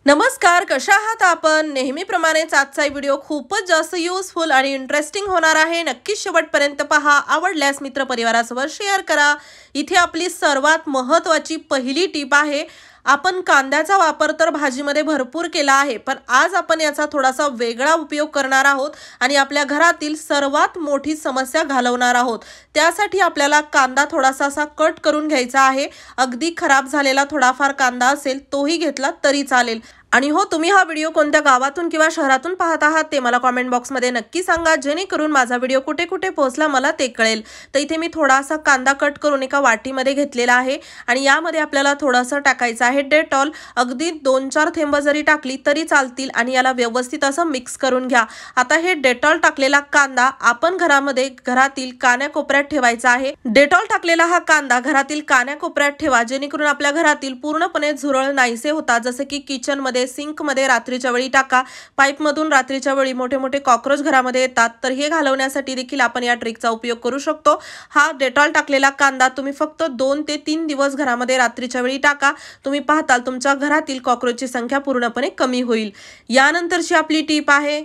नमस्कार, कशा आहात आपण? नेहमीप्रमाणेच आजचा व्हिडिओ खूपच जास्त युजफुल आणि इंटरेस्टिंग होणार आहे. नक्कीच शेवटपर्यंत पहा. आवडल्यास मित्रपरिवारासोबत शेअर करा. इथे आपली सर्वात महत्त्वाची पहिली टिप आहे. आपण कांद्याचा वापर तर भाजीमध्ये भरपूर केला आहे, पण आज आपण याचा थोडासा वेगळा उपयोग करणार आहोत आणि आपल्या घरातील सर्वात मोठी समस्या घालवणार आहोत. त्यासाठी आपल्याला कांदा थोडासा असा कट करून घ्यायचा आहे. अगदी खराब झालेला थोडाफार कांदा असेल तोही घेतला तरी चालेल. आणि हो, तुम्ही हा व्हिडिओ कोणत्या गावातून किंवा शहरातून पाहत आहात ते मला कमेंट बॉक्समध्ये नक्की सांगा, जेणेकरून माझा व्हिडिओ कुठे कुठे पोहोचला मला ते कळेल. तर इथे मी थोडासा कांदा कट करून एका वाटीमध्ये घेतलेला आहे आणि यामध्ये आपल्याला थोडंसं टाकायचं आहे डेटॉल. अगदी 2-4 थेंब जरी टाकली तरी चालतील आणि याला व्यवस्थित असं मिक्स करून घ्या. आता हे डेटॉल टाकलेला कांदा आपण घरातील कान्याकोपऱ्यात ठेवायचा आहे. डेटॉल टाकलेला हा कांदा घरातील कान्याकोपऱ्यात ठेवा, जेणेकरून आपल्या घरातील पूर्णपणे झुरळ नाहीसे होतात. जसे की किचनमध्ये, सिंक मध्ये रात्रीच्या वेळी टाका. पाईप मधून रात्रीच्या वेळी मोठे मोठे कॉकरोच घरामध्ये येतात, तर हे घालवण्यासाठी देखील आपण या ट्रिकचा उपयोग करू शकतो. हा डेटॉल टाकलेला कांदा तुम्ही फक्त 2 ते 3 दिवस घरामध्ये रात्रीच्या वेळी टाका. तुम्ही पाहताल तुमच्या घरातील कॉकरोचची संख्या पूर्णपणे कमी होईल. यानंतरची आपली टीप आहे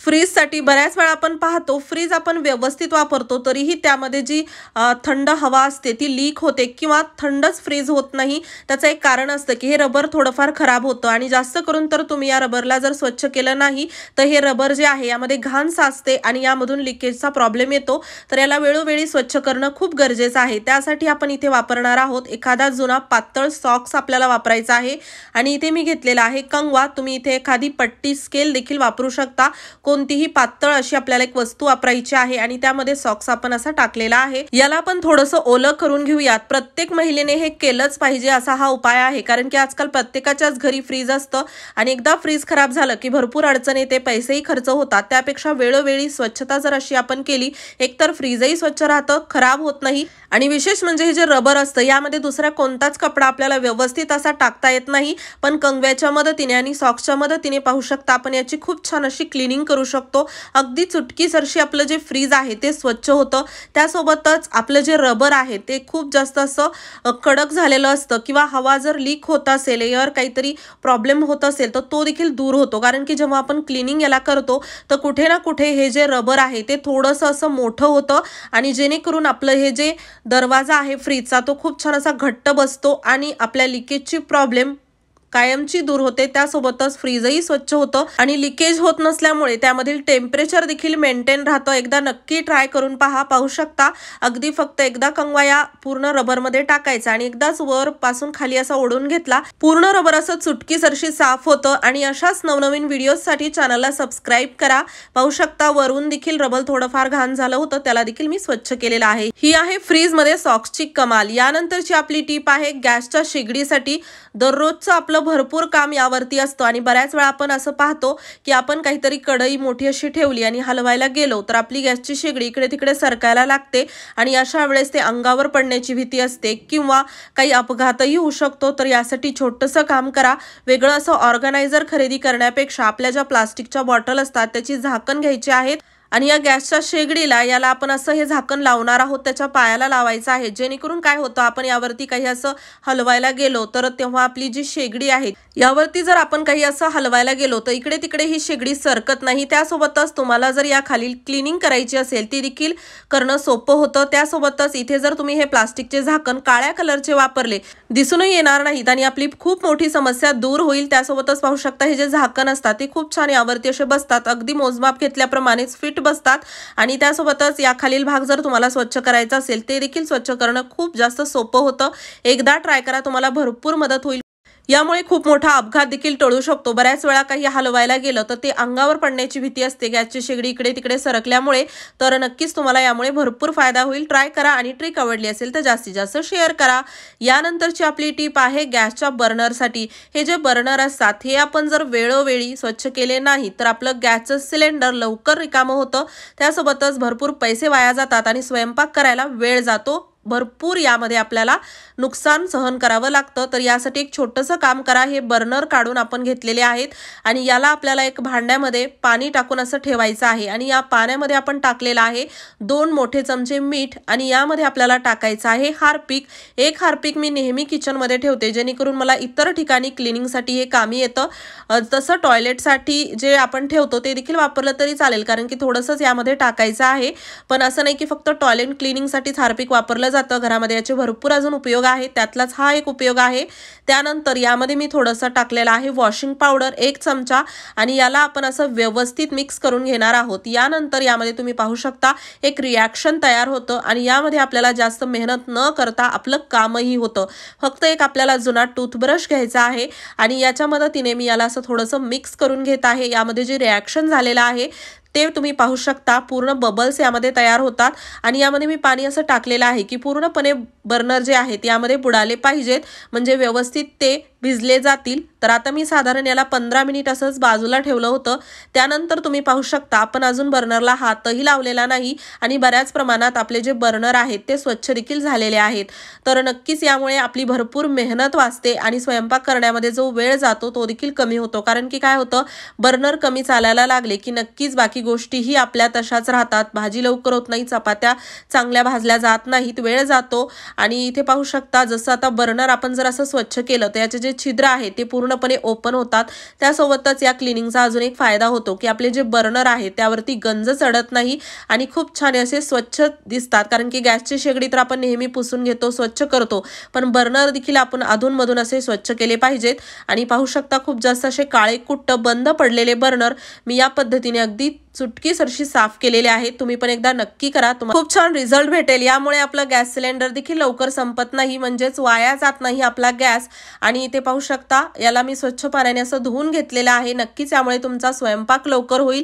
फ्रीजसाठी. बऱ्याच वेळा आपण पाहतो फ्रीज आपण व्यवस्थित वापरतो तरीही त्यामध्ये जी थंड हवा असते ती लीक होते किंवा थंडच फ्रीज होत नाही. त्याचं एक कारण असतं की हे रबर थोडंफार खराब होतं आणि जास्त करून तर तुम्ही या रबरला जर स्वच्छ केलं नाही तर हे रबर जे आहे यामध्ये घाण साचते आणि यामधून लिकेजचा प्रॉब्लेम येतो. तर याला वेळोवेळी स्वच्छ करणं खूप गरजेचं आहे. त्यासाठी आपण इथे वापरणार आहोत एखादा जुना पातळ सॉक्स आपल्याला वापरायचा आहे आणि इथे मी घेतलेला आहे कंगवा. तुम्ही इथे एखादी पट्टी स्केल देखील वापरू शकता. कोणतीही पातळ अशी आपल्याला एक वस्तू वापरायची आहे आणि त्यामध्ये सॉक्स आपण असा टाकलेला आहे. याला आपण थोडंसं ओलं करून घेऊयात. प्रत्येक महिलेने हे केलंच पाहिजे असा हा उपाय आहे, कारण की आजकाल प्रत्येकाच्याच घरी फ्रीज असतं आणि एकदा फ्रीज खराब झालं की भरपूर अडचण येते, पैसेही खर्च होतात. त्यापेक्षा वेळोवेळी स्वच्छता जर अशी आपण केली, एकतर फ्रीजही स्वच्छ राहतं, खराब होत नाही आणि विशेष म्हणजे हे जे रबर असतं यामध्ये दुसरा कोणताच कपडा आपल्याला व्यवस्थित असा टाकता येत नाही. पण कंगव्याच्या मदतीने आणि सॉक्सच्या मदतीने पाहू शकता आपण याची खूप छान अशी क्लिनिंग करू शकतो. अगदी चुटकीसरशी आपलं जे फ्रीज आहे ते स्वच्छ होतं. त्यासोबतच आपलं जे रबर आहे ते खूप जास्त असं कडक झालेलं असतं किंवा हवा जर लीक होत असेल, एअर काहीतरी प्रॉब्लेम होत असेल तर तो देखील दूर होतो. कारण की जेव्हा आपण क्लिनिंग याला करतो तर कुठे ना कुठे हे जे रबर आहे ते थोडंसं असं मोठं होतं आणि जेणेकरून आपलं हे जे दरवाजा आहे फ्रीजचा तो खूप छान असा घट्ट बसतो आणि आपल्या लिकेजची प्रॉब्लेम कायमची दूर होते. त्यासोबतच फ्रीजही स्वच्छ होतं आणि लिकेज होत नसल्यामुळे त्यामधील टेम्परेचर देखील मेंटेन राहतं. एकदा नक्की ट्राय करून पाहू शकता. अगदी फक्त एकदा कंगवा या पूर्ण रबरमध्ये टाकायचा आणि एकदाच वर पासून खाली असा ओढून घेतला, पूर्ण रबर असं चुटकीसरशी साफ होतं. आणि अशाच नवनवीन व्हिडिओसाठी चॅनलला सबस्क्राईब करा. पाहू शकता वरून देखील रबर थोडंफार घाण झालं होतं, त्याला देखील मी स्वच्छ केलेलं आहे. ही आहे फ्रीजमध्ये सॉक्सची कमाल. यानंतरची आपली टीप आहे गॅसच्या शेगडीसाठी. दररोजचं आपलं भरपूर काम यावरती असतं आणि बऱ्याच वेळा आपण असं पाहतो की आपण काहीतरी कढई मोठी अशी ठेवली आणि हलवायला गेलो तर आपली गॅसची शेगडी इकडे तिकडे सरकायला लागते आणि अशा वेळेस ते अंगावर पडण्याची भीती असते किंवा काही अपघातही होऊ शकतो. तर यासाठी छोटंसं काम करा. वेगळं असं ऑर्गनायझर खरेदी करण्यापेक्षा आपल्या ज्या प्लास्टिकच्या बॉटल असतात त्याची झाकण घ्यायची आहेत आणि या गॅसच्या शेगडीला याला आपण असं हे झाकण लावणार आहोत, त्याच्या पायाला लावायचं आहे. जेणेकरून काय होतं, आपण यावरती काही असं हलवायला गेलो तर तेव्हा आपली जी शेगडी आहे यावरती जर आपण काही असं हलवायला गेलो तर इकडे तिकडे ही शेगडी सरकत नाही. त्यासोबतच तुम्हाला जर या खाली क्लिनिंग करायची असेल ती देखील करणं सोपं होतं. त्यासोबतच इथे जर तुम्ही हे प्लास्टिकचे झाकण काळ्या कलरचे वापरले, दिसूनही येणार नाहीत आणि आपली खूप मोठी समस्या दूर होईल. त्यासोबतच पाहू शकता हे जे झाकण असतात ते खूप छान यावरती असे बसतात, अगदी मोजमाप घेतल्याप्रमाणेच फिट बसतात. आणि त्यासोबतच या खालील भाग जर तुम्हाला स्वच्छ करायचा असेल ते देखील स्वच्छ करणं खूप जास्त सोपं होतं. एकदा ट्राय करा, तुम्हाला भरपूर मदत होईल. यामुळे खूप मोठा अपघात देखील टळू शकतो. बऱ्याच वेळा काही हलवायला गेलं तर ते अंगावर पडण्याची भीती असते गॅसची शेगडी इकडे तिकडे सरकल्यामुळे. तर नक्कीच तुम्हाला यामुळे भरपूर फायदा होईल. ट्राय करा आणि ट्रिक आवडली असेल तर जास्तीत जास्त शेअर करा. यानंतरची आपली टीप आहे गॅसच्या बर्नरसाठी. हे जे बर्नर असतात हे आपण जर वेळोवेळी स्वच्छ केले नाही तर आपलं गॅसचं सिलेंडर लवकर रिकामं होतं. त्यासोबतच भरपूर पैसे वाया जातात आणि स्वयंपाक करायला वेळ जातो. भरपूर यामध्ये आपल्याला नुकसान सहन करावं लागतं। तर यासाठी एक छोटंसं काम करा, हे बर्नर काढून आपण घेतलेले आहेत आणि याला आपल्याला एक भांड्यामध्ये पाणी टाकून असं ठेवायचं आहे आणि या पाण्यामध्ये आपण टाकलेला आहे 2 मोठे चमचे मीठ आणि यामध्ये आपल्याला टाकायचं आहे हार्पिक। एक हार्पिक मी नेहमी किचनमध्ये ठेवते जेणेकरून मला इतर ठिकाणी क्लिनिंगसाठी हे कामी येतं। तसं टॉयलेटसाठी जे आपण ठेवतो ते देखील वापरलं तरी चालेल, कारण की थोडंसंच यामध्ये टाकायचं आहे। पण असं नाही की फक्त टॉयलेट क्लिनिंगसाठीच हार्पिक वापरलं जातं, घरामध्ये याचे भरपूर अजून उपयोग आहेत, त्यातलाच हा एक उपयोग आहे। त्यानंतर यामध्ये मी थोडंसं टाकलेलं आहे वॉशिंग पावडर 1 चमचा आणि याला आपण असं व्यवस्थित मिक्स करून घेणार आहोत। यानंतर यामध्ये तुम्ही पाहू शकता एक रिॲक्शन तयार होतं आणि यामध्ये आपल्याला जास्त मेहनत न करता आपलं कामही होतं। फक्त एक आपल्याला जुना टूथब्रश घ्यायचा आहे आणि याच्या मदतीने मी याला असं थोडंसं मिक्स करून घेत आहे। यामध्ये जे रिॲक्शन झालेलं आहे ते तुम्ही पाहू शकता, पूर्ण बबल्स यामध्ये तयार होतात आणि यामध्ये मी पाणी असं टाकलेलं आहे की पूर्णपणे बर्नर जे आहेत यामध्ये बुडाले पाहिजेत, म्हणजे व्यवस्थित ते भिजले जातील। तर आता मी साधारण याला 15 मिनिट असंच बाजूला ठेवलं होतं। त्यानंतर तुम्ही पाहू शकता आपण अजून बर्नरला हातही लावलेला नाही आणि बऱ्याच प्रमाणात आपले जे बर्नर आहेत ते स्वच्छ देखील झालेले आहेत। तर नक्कीच यामुळे आपली भरपूर मेहनत वाचते आणि स्वयंपाक करण्यामध्ये जो वेळ जातो तो देखील कमी होतो, कारण की काय होतं, बर्नर कमी चालायला लागले की नक्कीच बाकी गोष्टीही आपल्या तशाच राहतात। भाजी लवकर होत नाही, चपात्या चांगल्या भाजल्या जात नाहीत, वेळ जातो। आणि इथे पाहू शकता जसं आता बर्नर आपण जर असं स्वच्छ केलं तर याचे जे छिद्र आहे ते पूर्णपणे ओपन होतात। त्यासोबतच या क्लिनिंगचा अजून एक फायदा होतो की आपले जे बर्नर आहे त्यावरती गंज चढत नाही आणि खूप छान असे स्वच्छ दिसतात, कारण की गॅसची शेगडी तर आपण नेहमी पुसून घेतो, स्वच्छ करतो, पण बर्नर देखील आपण अधूनमधून असे स्वच्छ केले पाहिजेत। आणि पाहू शकता खूप जास्त असे काळे कुट्ट बंद पडलेले बर्नर मी या पद्धतीने अगदी चुटकीसरशी साफ केलेले आहेत। तुम्ही पण एकदा नक्की करा, तुम्हाला खूप छान रिझल्ट भेटेल। यामुळे आपलं गॅस सिलेंडर देखील लवकर संपत नाही, म्हणजेच वाया जात नाही आपला गॅस। आणि इथे पाहू शकता याला मी स्वच्छ पाण्याने असं धुवून घेतलेलं आहे। नक्कीच यामुळे तुमचा स्वयंपाक लवकर होईल,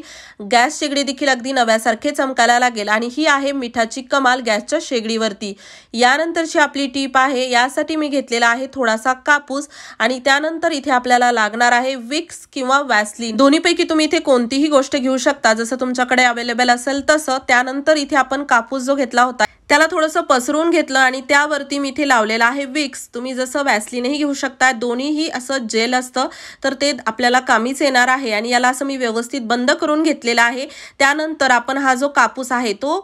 गॅस शेगडी देखील अगदी नव्यासारखे चमकायला लागेल। आणि ही आहे मिठाची कमाल गॅसच्या शेगडीवरती। यानंतरची आपली टीप आहे, यासाठी मी घेतलेला आहे थोडासा कापूस आणि त्यानंतर इथे आपल्याला लागणार आहे विक्स किंवा वॅसलीन, दोन्हीपैकी तुम्ही इथे कोणतीही गोष्ट घेऊ शकता जसं तुमच्याकडे अवेलेबल असेल तसं। त्यानंतर इथे आपण कापूस जो घेतला होता त्याला थोडंसं पसरून घेतलं आणि त्यावरती मी इथे लावलेला आहे विक्स। तुम्ही जसं वॅसलीनही घेऊ शकता, दोन्हीही असं जेल असतं तर ते आपल्याला कामीच येणार आहे। आणि याला असं मी व्यवस्थित बंद करून घेतलेला आहे। त्यानंतर आपण हा जो कापूस आहे तो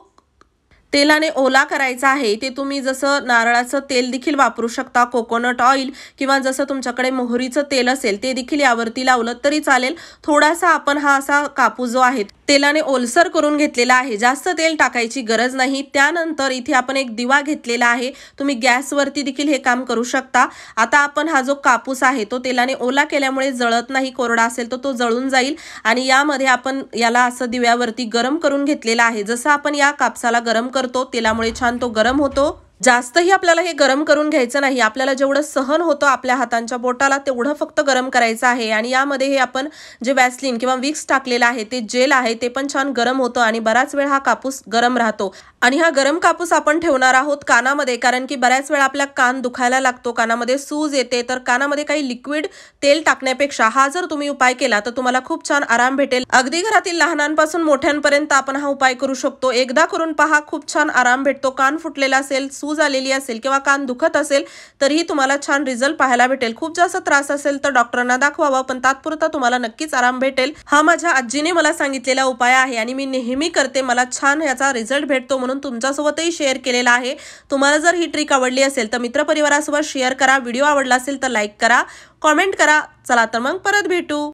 तेलाने ओला करायचा आहे। ते तुम्ही जसं नारळाचं तेल देखील वापरू शकता, कोकोनट ऑइल, किंवा जसं तुमच्याकडे मोहरीचं तेल असेल ते देखील यावरती लावलं तरी चालेल। थोडासा आपण हा असा कापूस जो आहे तेलाने ओलसर करून घेतलेला आहे, जास्त तेल टाकायची गरज नाही। त्यानंतर इथे आपण एक दिवा घेतलेला आहे, तुम्ही गॅसवरती देखील हे काम करू शकता। आता आपण हा जो कापूस आहे तो तेलाने ओला केल्यामुळे जळत नाही, कोरडा असेल तर तो जळून जाईल। आणि यामध्ये आपण याला असं दिव्यावरती गरम करून घेतलेला आहे। जसं आपण या कापसाला गरम करतो तेलामुळे छान तो गरम होतो। जास्तही आपल्याला हे गरम करून घ्यायचं नाही, आपल्याला जेवढं सहन होतं आपल्या हातांच्या बोटाला तेवढं फक्त गरम करायचं आहे। आणि यामध्ये हे आपण जे वॅसलीन किंवा विक्स टाकलेलं आहे ते जेल आहे ते पण छान गरम होतं आणि बराच वेळ हा कापूस गरम राहतो। आणि हा गरम कापूस आपण ठेवणार आहोत कानामध्ये, कारण की बऱ्याच वेळा आपला कान दुखायला लागतो, कानामध्ये सूज येते, तर कानामध्ये काही लिक्विड तेल टाकण्यापेक्षा हा जर तुम्ही उपाय केला तर तुम्हाला खूप छान आराम भेटेल। अगदी घरातील लहानांपासून मोठ्यांपर्यंत आपण हा उपाय करू शकतो। एकदा करून पहा, खूप छान आराम भेटतो। कान फुटलेला असेल, सूज आलेली असेल किंवा कान दुखत असेल तरीही तुम्हाला छान रिझल्ट पाहायला भेटेल। खूप जास्त त्रास असेल तर डॉक्टरांना दाखवावा, पण तात्पुरता तुम्हाला नक्कीच आराम भेटेल। हा माझ्या आजीने मला सांगितलेला उपाय आहे आणि मी नेहमी करते, मला छान याचा रिझल्ट भेटतो म्हणून तुमच्यासोबतही शेअर केलेला आहे। तुम्हाला जर ही ट्रिक आवडली असेल तर मित्रपरिवारासोबत शेअर करा, व्हिडिओ आवडला असेल तर लाईक करा, कमेंट करा। चला तर मग परत भेटू।